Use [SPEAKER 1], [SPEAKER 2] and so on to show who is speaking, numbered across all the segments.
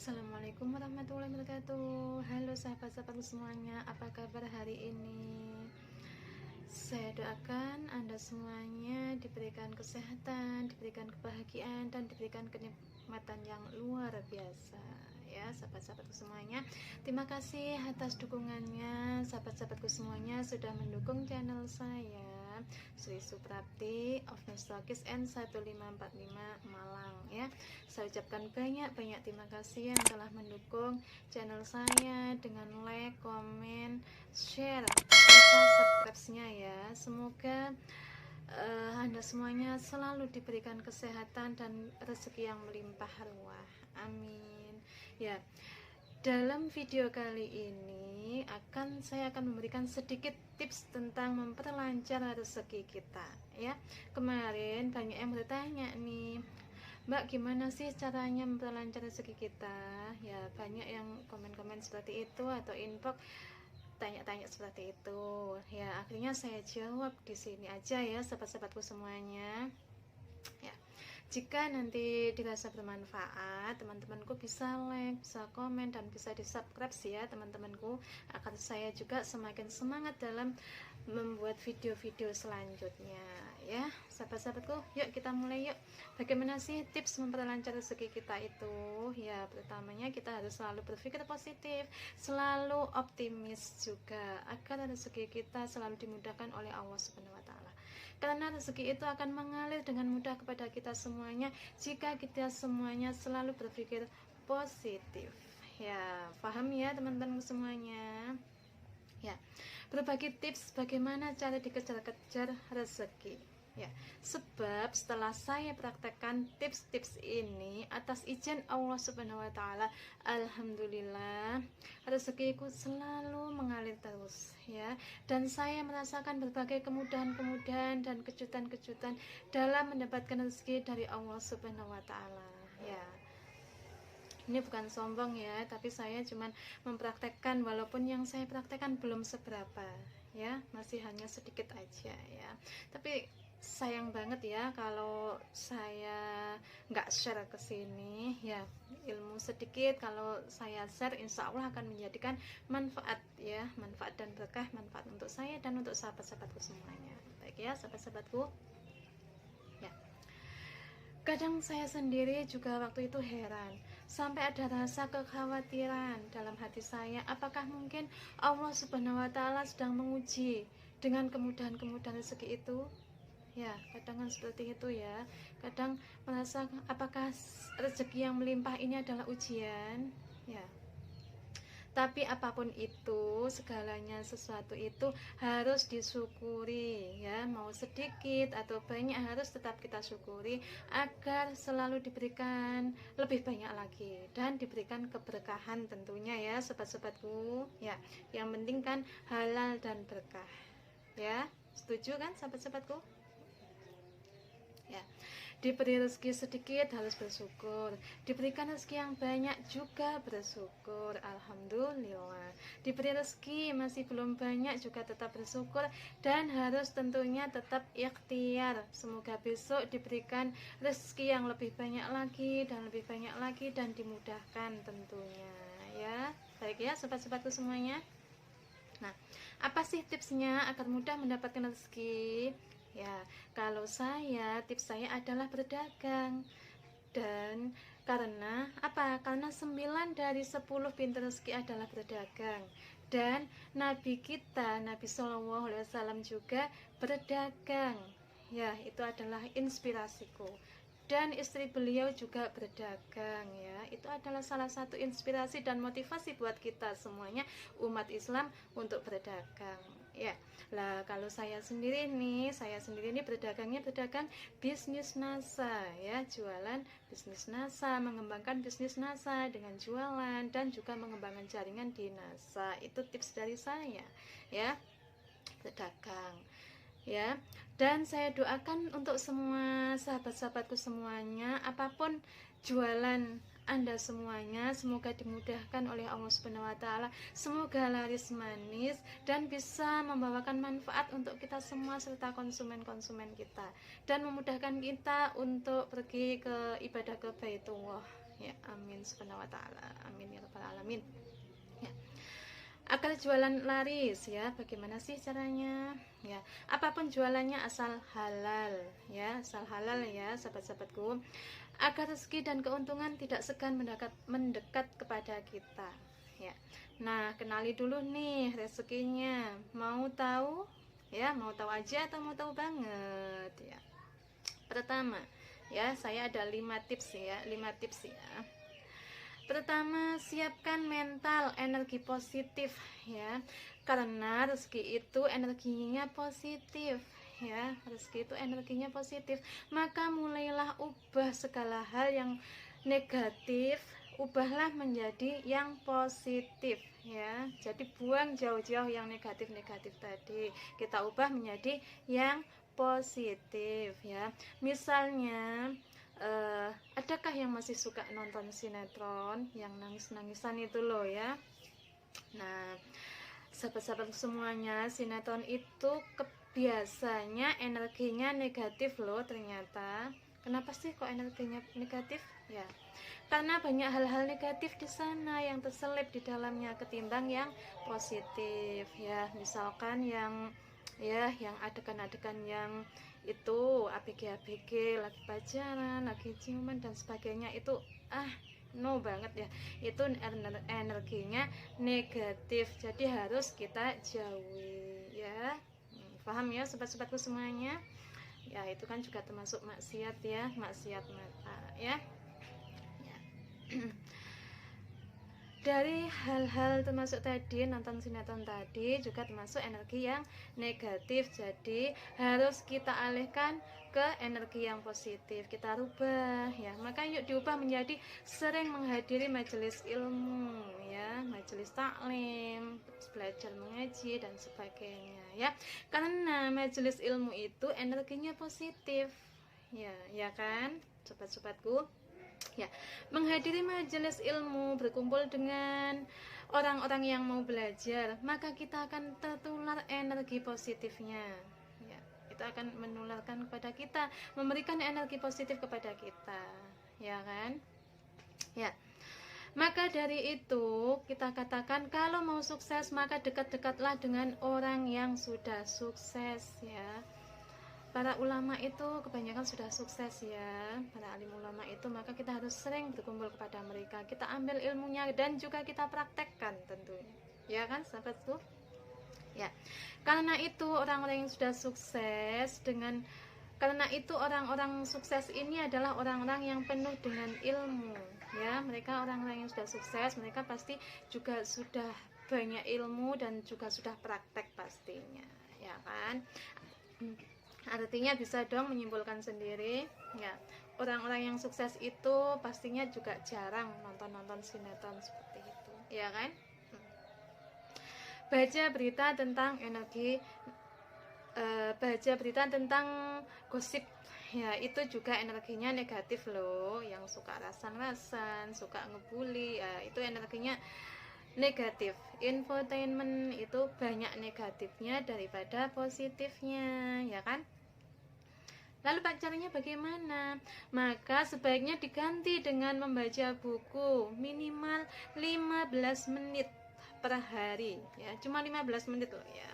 [SPEAKER 1] Assalamualaikum warahmatullahi wabarakatuh. Halo sahabat-sahabatku semuanya, apa kabar hari ini? Saya doakan Anda semuanya diberikan kesehatan, diberikan kebahagiaan, dan diberikan kenikmatan yang luar biasa. Ya, sahabat-sahabatku semuanya, terima kasih atas dukungannya. Sahabat-sahabatku semuanya sudah mendukung channel saya, Sri Suprapti of Nostalgis N 1545 Malang. Ya, saya ucapkan banyak-banyak terima kasih yang telah mendukung channel saya dengan like, komen, share, serta subscribe-nya ya. Semoga Anda semuanya selalu diberikan kesehatan dan rezeki yang melimpah ruah. Amin. Ya, dalam video kali ini saya akan memberikan sedikit tips tentang memperlancar rezeki kita ya. Kemarin banyak yang bertanya nih, Mbak, gimana sih caranya memperlancar rezeki kita? Ya, banyak yang komen-komen seperti itu atau inbox tanya-tanya seperti itu. Ya, akhirnya saya jawab di sini aja ya, sahabat-sahabatku semuanya. Ya, jika nanti dirasa bermanfaat, teman-temanku bisa like, bisa komen, dan bisa di subscribe ya teman-temanku, agar saya juga semakin semangat dalam membuat video-video selanjutnya ya. Sahabat-sahabatku, yuk kita mulai yuk. Bagaimana sih tips memperlancar rezeki kita itu? Ya, pertamanya kita harus selalu berpikir positif, selalu optimis juga, agar rezeki kita selalu dimudahkan oleh Allah Subhanahu wa taala. Karena rezeki itu akan mengalir dengan mudah kepada kita semuanya jika kita semuanya selalu berpikir positif. Ya, paham ya teman-teman semuanya? Ya, berbagi tips bagaimana cara dikejar-kejar rezeki. Ya, sebab setelah saya praktekkan tips-tips ini atas izin Allah Subhanahu wa taala, alhamdulillah rezekiku selalu mengalir terus ya, dan saya merasakan berbagai kemudahan-kemudahan dan kejutan-kejutan dalam mendapatkan rezeki dari Allah Subhanahu wa taala. Ya, ini bukan sombong ya, tapi saya cuman mempraktekkan, walaupun yang saya praktekkan belum seberapa ya, masih hanya sedikit aja ya. Tapi sayang banget ya kalau saya nggak share ke sini ya, ilmu sedikit kalau saya share insya Allah akan menjadikan manfaat ya, manfaat dan berkah, manfaat untuk saya dan untuk sahabat-sahabatku semuanya. Baik ya sahabat-sahabatku ya. Kadang saya sendiri juga waktu itu heran, sampai ada rasa kekhawatiran dalam hati saya, apakah mungkin Allah Subhanahu wa taala sedang menguji dengan kemudahan-kemudahan rezeki itu? Ya, kadang kan seperti itu ya. Kadang merasa apakah rezeki yang melimpah ini adalah ujian? Ya. Tapi apapun itu, segalanya sesuatu itu harus disyukuri ya. Mau sedikit atau banyak harus tetap kita syukuri agar selalu diberikan lebih banyak lagi dan diberikan keberkahan tentunya ya, sobat-sobatku. Ya, yang penting kan halal dan berkah. Ya, setuju kan sahabat-sahabatku? Ya, diberi rezeki sedikit harus bersyukur, diberikan rezeki yang banyak juga bersyukur, alhamdulillah. Diberi rezeki masih belum banyak juga tetap bersyukur, dan harus tentunya tetap ikhtiar. Semoga besok diberikan rezeki yang lebih banyak lagi dan lebih banyak lagi dan dimudahkan tentunya ya. Baik ya sobat-sobatku semuanya. Nah, apa sih tipsnya agar mudah mendapatkan rezeki? Ya, kalau tips saya adalah berdagang. Dan karena apa? Karena 9 dari 10 pintu rezeki adalah berdagang. Dan Nabi kita, Nabi Shallallahu Alaihi Wasallam juga berdagang. Ya, itu adalah inspirasiku. Dan istri beliau juga berdagang ya. Itu adalah salah satu inspirasi dan motivasi buat kita semuanya umat Islam untuk berdagang ya. Lah kalau saya sendiri nih berdagangnya berdagang bisnis NASA ya, jualan bisnis NASA, mengembangkan bisnis NASA dengan jualan dan juga mengembangkan jaringan di NASA. Itu tips dari saya ya, berdagang ya. Dan saya doakan untuk semua sahabat-sahabatku semuanya, apapun jualan Anda semuanya, semoga dimudahkan oleh Allah Subhanahu wa taala, semoga laris manis dan bisa membawakan manfaat untuk kita semua serta konsumen-konsumen kita, dan memudahkan kita untuk pergi ke ibadah ke Baitullah ya. Amin subhanahu wa ta'ala, amin ya rabbal alamin ya. Agar jualan laris ya, bagaimana sih caranya ya? Apapun jualannya asal halal ya, asal halal ya sahabat-sahabatku, agar rezeki dan keuntungan tidak segan mendekat kepada kita ya. Nah, kenali dulu nih rezekinya. Mau tahu ya, mau tahu aja atau mau tahu banget ya? Pertama ya, saya ada 5 tips ya, 5 tips ya. Pertama, siapkan mental energi positif ya. Karena rezeki itu energinya positif ya. Rezeki itu energinya positif. Maka mulailah ubah segala hal yang negatif, ubahlah menjadi yang positif ya. Jadi buang jauh-jauh yang negatif-negatif tadi. Kita ubah menjadi yang positif ya. Misalnya adakah yang masih suka nonton sinetron yang nangis-nangisan itu loh ya? Nah, sahabat-sahabat semuanya, sinetron itu biasanya energinya negatif loh ternyata. Kenapa sih kok energinya negatif? Ya, karena banyak hal-hal negatif di sana yang terselip di dalamnya ketimbang yang positif ya. Misalkan yang adegan-adegan yang itu ABG lagi pacaran, lagi ciuman dan sebagainya, itu no banget ya, itu energinya negatif, jadi harus kita jauhi ya. Paham ya sobat-sobatku semuanya ya? Itu kan juga termasuk maksiat ya, maksiat mata ya. Dari hal-hal termasuk tadi, nonton sinetron tadi juga termasuk energi yang negatif. Jadi harus kita alihkan ke energi yang positif, kita rubah ya. Maka yuk diubah menjadi sering menghadiri majelis ilmu ya, majelis taklim, belajar mengaji dan sebagainya ya. Karena majelis ilmu itu energinya positif ya kan sobat-sobatku ya. Menghadiri majelis ilmu, berkumpul dengan orang-orang yang mau belajar, maka kita akan tertular energi positifnya ya. Itu akan menularkan kepada kita, memberikan energi positif kepada kita ya kan ya. Maka dari itu kita katakan, kalau mau sukses maka dekat-dekatlah dengan orang yang sudah sukses ya. Para ulama itu kebanyakan sudah sukses ya, para alim ulama itu, maka kita harus sering berkumpul kepada mereka, kita ambil ilmunya dan juga kita praktekkan tentunya ya kan sahabatku ya. Karena itu orang-orang yang sudah sukses karena itu orang-orang sukses ini adalah orang-orang yang penuh dengan ilmu ya. Mereka orang-orang yang sudah sukses, mereka pasti juga sudah banyak ilmu dan juga sudah praktek pastinya ya kan. Artinya bisa dong menyimpulkan sendiri ya, orang-orang yang sukses itu pastinya juga jarang nonton sinetron seperti itu ya kan. Baca berita tentang baca berita tentang gosip ya, itu juga energinya negatif loh. Yang suka rasan-rasan, suka ngebully ya, itu energinya negatif. Infotainment itu banyak negatifnya daripada positifnya ya kan. Lalu caranya bagaimana? Maka sebaiknya diganti dengan membaca buku minimal 15 menit per hari ya. Cuma 15 menit loh ya.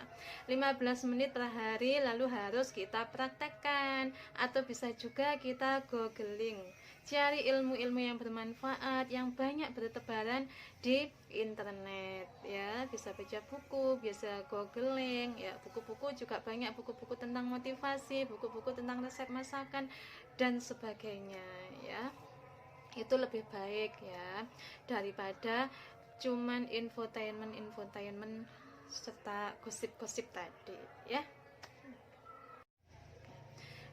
[SPEAKER 1] 15 menit per hari, lalu harus kita praktekkan atau bisa juga kita googling. Cari ilmu-ilmu yang bermanfaat yang banyak bertebaran di internet ya. Bisa baca buku, bisa googling ya. Buku-buku juga banyak, buku-buku tentang motivasi, buku-buku tentang resep masakan dan sebagainya ya. Itu lebih baik ya daripada cuman infotainment serta gosip-gosip tadi ya.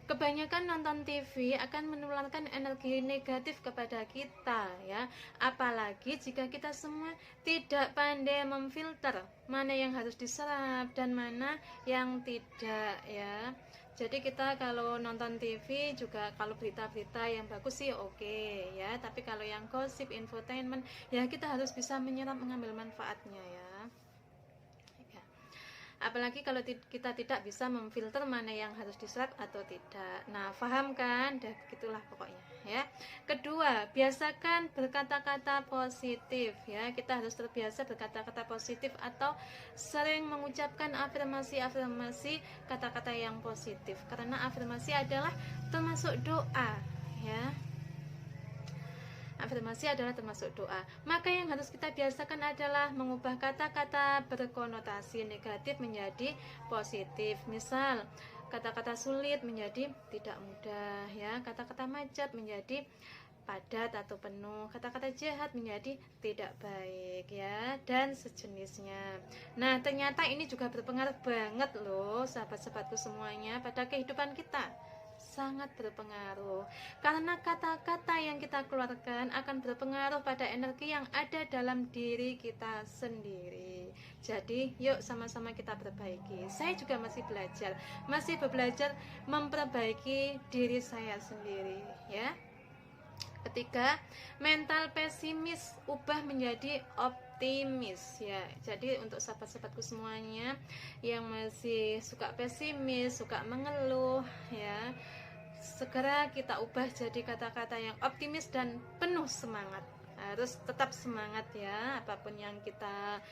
[SPEAKER 1] Kebanyakan nonton TV akan menularkan energi negatif kepada kita ya. Apalagi jika kita semua tidak pandai memfilter mana yang harus diserap dan mana yang tidak ya. Jadi kita kalau nonton TV juga, kalau berita-berita yang bagus sih oke ya, tapi kalau yang gosip, infotainment ya, kita harus bisa menyerap, mengambil manfaatnya ya. Apalagi kalau kita tidak bisa memfilter mana yang harus diserap atau tidak. Nah, paham kan? Dah begitulah pokoknya ya. Kedua, biasakan berkata-kata positif ya. Kita harus terbiasa berkata-kata positif atau sering mengucapkan afirmasi kata-kata yang positif, karena afirmasi adalah termasuk doa ya. Afirmasi adalah termasuk doa. Maka yang harus kita biasakan adalah mengubah kata-kata berkonotasi negatif menjadi positif. Misal, kata-kata sulit menjadi tidak mudah ya, kata-kata macet menjadi padat atau penuh, kata-kata jahat menjadi tidak baik ya, dan sejenisnya. Nah, ternyata ini juga berpengaruh banget loh sahabat-sahabatku semuanya pada kehidupan kita. Sangat berpengaruh, karena kata-kata yang kita keluarkan akan berpengaruh pada energi yang ada dalam diri kita sendiri. Jadi yuk sama-sama kita perbaiki. Saya juga masih belajar memperbaiki diri saya sendiri ya. Ketiga, mental pesimis ubah menjadi optimis ya. Jadi untuk sahabat-sahabatku semuanya yang masih suka pesimis, suka mengeluh ya, segera kita ubah jadi kata-kata yang optimis dan penuh semangat. Harus tetap semangat ya, apapun yang kita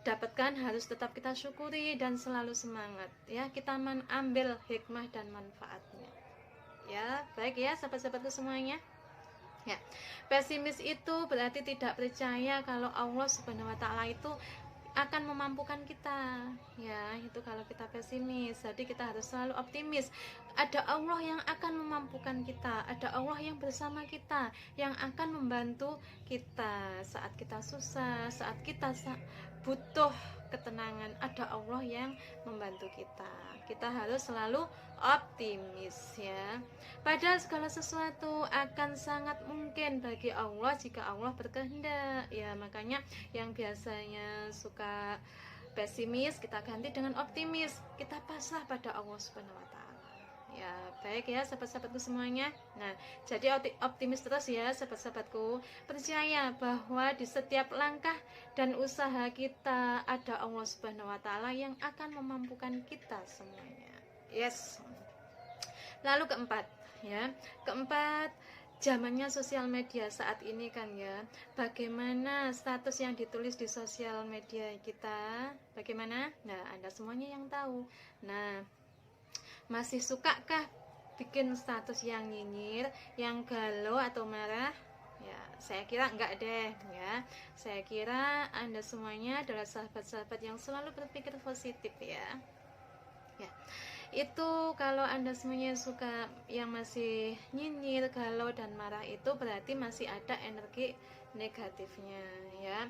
[SPEAKER 1] dapatkan harus tetap kita syukuri dan selalu semangat ya. Kita mengambil hikmah dan manfaatnya ya. Baik ya sahabat-sahabatku semuanya ya. Pesimis itu berarti tidak percaya kalau Allah Subhanahu wa taala itu akan memampukan kita ya. Itu kalau kita pesimis. Jadi kita harus selalu optimis. Ada Allah yang akan memampukan kita, ada Allah yang bersama kita, yang akan membantu kita saat kita susah, saat kita butuh ketenangan. Ada Allah yang membantu kita. Kita harus selalu optimis ya. Padahal segala sesuatu akan sangat mungkin bagi Allah jika Allah berkehendak ya. Makanya yang biasanya suka pesimis kita ganti dengan optimis. Kita pasrah pada Allah Subhanahu wa taala. Ya, baik ya sahabat-sahabatku semuanya. Nah, jadi optimis terus ya sahabat-sahabatku. Percaya bahwa di setiap langkah dan usaha kita ada Allah Subhanahu wa taala yang akan memampukan kita semuanya. Yes. Lalu keempat ya. Keempat, zamannya sosial media saat ini kan ya. Bagaimana status yang ditulis di sosial media kita? Bagaimana? Nah, Anda semuanya yang tahu. Nah, masih sukakah bikin status yang nyinyir, yang galau atau marah? Ya, saya kira enggak deh ya. Saya kira Anda semuanya adalah sahabat-sahabat yang selalu berpikir positif ya. Ya. Itu kalau Anda semuanya suka yang masih nyinyir, galau dan marah, itu berarti masih ada energi negatifnya ya.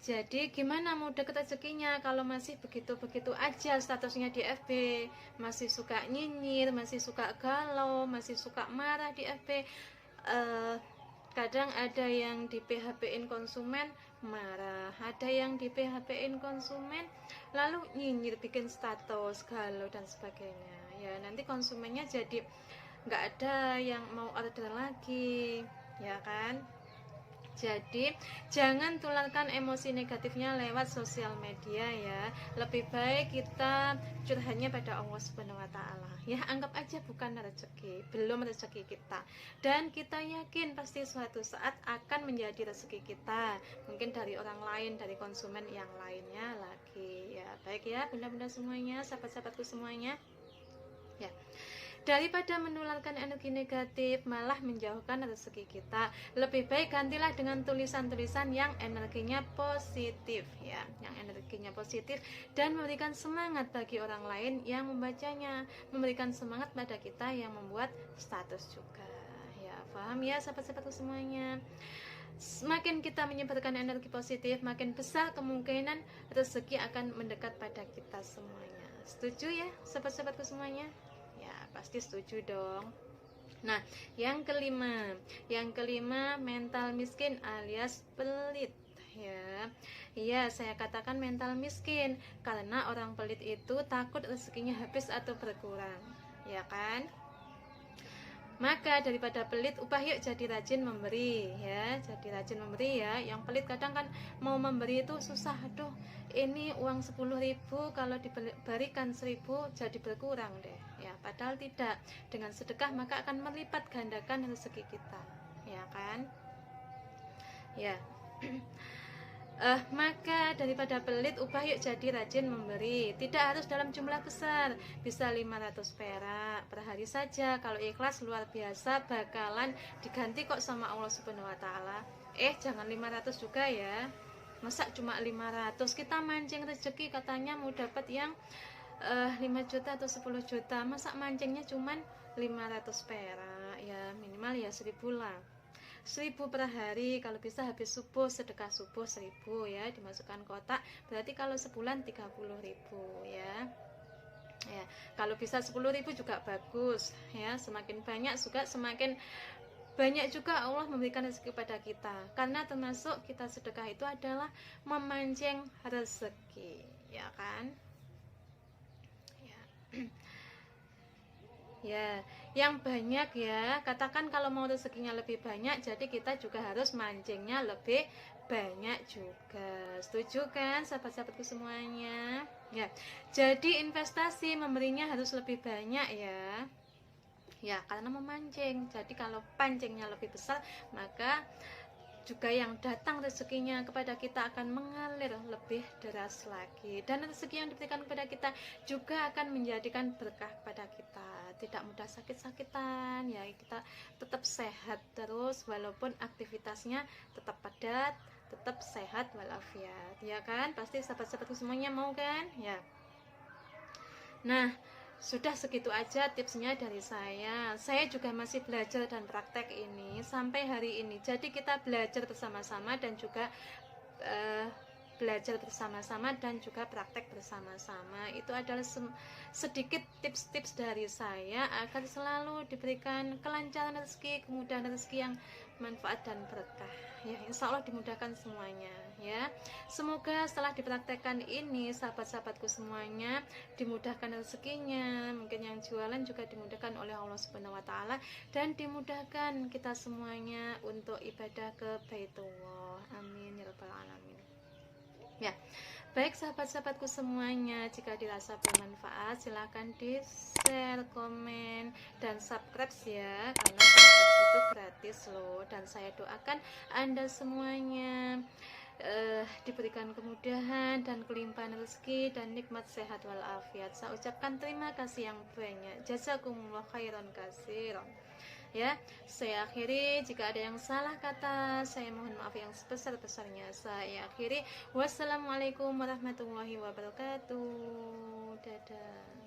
[SPEAKER 1] Jadi gimana mau deket rezekinya kalau masih begitu-begitu aja statusnya di FB, masih suka nyinyir, masih suka galau, masih suka marah di FB. Kadang ada yang di PHP-in konsumen marah, ada yang di PHP-in konsumen lalu nyinyir, bikin status galau dan sebagainya ya. Nanti konsumennya jadi nggak ada yang mau order lagi ya kan. Jadi jangan tularkan emosi negatifnya lewat sosial media ya. Lebih baik kita curhatnya pada Allah Subhanahu wa taala. Ya, anggap aja bukan rezeki, belum rezeki kita. Dan kita yakin pasti suatu saat akan menjadi rezeki kita. Mungkin dari orang lain, dari konsumen yang lainnya lagi. Ya, baik ya bunda-bunda semuanya, sahabat-sahabatku semuanya. Ya. Daripada menularkan energi negatif malah menjauhkan rezeki kita, lebih baik gantilah dengan tulisan-tulisan yang energinya positif ya, yang energinya positif dan memberikan semangat bagi orang lain yang membacanya, memberikan semangat pada kita yang membuat status juga ya. Paham ya sahabat-sahabatku semuanya? Semakin kita menyebarkan energi positif, makin besar kemungkinan rezeki akan mendekat pada kita semuanya. Setuju ya sahabat-sahabatku semuanya? Pasti setuju dong. Nah, yang kelima mental miskin alias pelit ya. Iya, saya katakan mental miskin karena orang pelit itu takut rezekinya habis atau berkurang, ya kan? Maka daripada pelit, ubah yuk jadi rajin memberi ya. Jadi rajin memberi ya. Yang pelit kadang kan mau memberi itu susah. Aduh, ini uang 10.000 kalau diberikan 1.000 jadi berkurang deh ya, padahal tidak. Dengan sedekah maka akan melipat gandakan rezeki kita, ya kan? Ya. Maka daripada pelit, ubah yuk jadi rajin memberi. Tidak harus dalam jumlah besar, bisa 500 perak per hari saja. Kalau ikhlas luar biasa bakalan diganti kok sama Allah Subhanahu wa taala. Jangan 500 juga ya. Masa cuma 500? Kita mancing rezeki katanya mau dapat yang 5 juta atau 10 juta. Masa mancingnya cuma 500 perak? Ya minimal ya 1000 lah. 1000 per hari, kalau bisa habis subuh sedekah subuh 1000 ya, dimasukkan kotak, berarti kalau sebulan 30.000 ya. Ya, kalau bisa 10.000 juga bagus ya, semakin banyak juga semakin banyak juga Allah memberikan rezeki kepada kita, karena termasuk kita sedekah itu adalah memancing rezeki, ya kan? Ya. Ya, yang banyak ya. Katakan kalau mau rezekinya lebih banyak, jadi kita juga harus mancingnya lebih banyak juga. Setuju kan sahabat-sahabatku semuanya? Ya. Jadi investasi memberinya harus lebih banyak ya. Ya, karena memancing. Jadi kalau pancingnya lebih besar, maka juga yang datang rezekinya kepada kita akan mengalir lebih deras lagi, dan rezeki yang diberikan kepada kita juga akan menjadikan berkah kepada kita, tidak mudah sakit-sakitan ya, kita tetap sehat terus walaupun aktivitasnya tetap padat, tetap sehat walafiat, ya kan? Pasti sahabat-sahabatku semuanya mau kan ya. Nah, sudah segitu aja tipsnya dari saya. Saya juga masih belajar dan praktek ini sampai hari ini. Jadi kita belajar bersama-sama dan juga belajar bersama-sama dan juga praktek bersama-sama. Itu adalah sedikit tips-tips dari saya agar selalu diberikan kelancaran rezeki, kemudahan rezeki yang manfaat dan berkah. Ya, insya Allah dimudahkan semuanya ya. Semoga setelah dipraktekkan ini sahabat-sahabatku semuanya dimudahkan rezekinya, mungkin yang jualan juga dimudahkan oleh Allah Subhanahu wa taala, dan dimudahkan kita semuanya untuk ibadah ke Baitullah. Amin ya rabbal alamin. Ya. Baik sahabat-sahabatku semuanya, jika dirasa bermanfaat silahkan di share, komen, dan subscribe ya, karena subscribe itu gratis loh. Dan saya doakan Anda semuanya diberikan kemudahan dan kelimpahan rezeki dan nikmat sehat walafiat. Saya ucapkan terima kasih yang banyak. Jazakumullah khairan katsiran. Ya, saya akhiri. Jika ada yang salah kata, saya mohon maaf yang sebesar-besarnya. Saya akhiri. Wassalamualaikum warahmatullahi wabarakatuh. Dadah.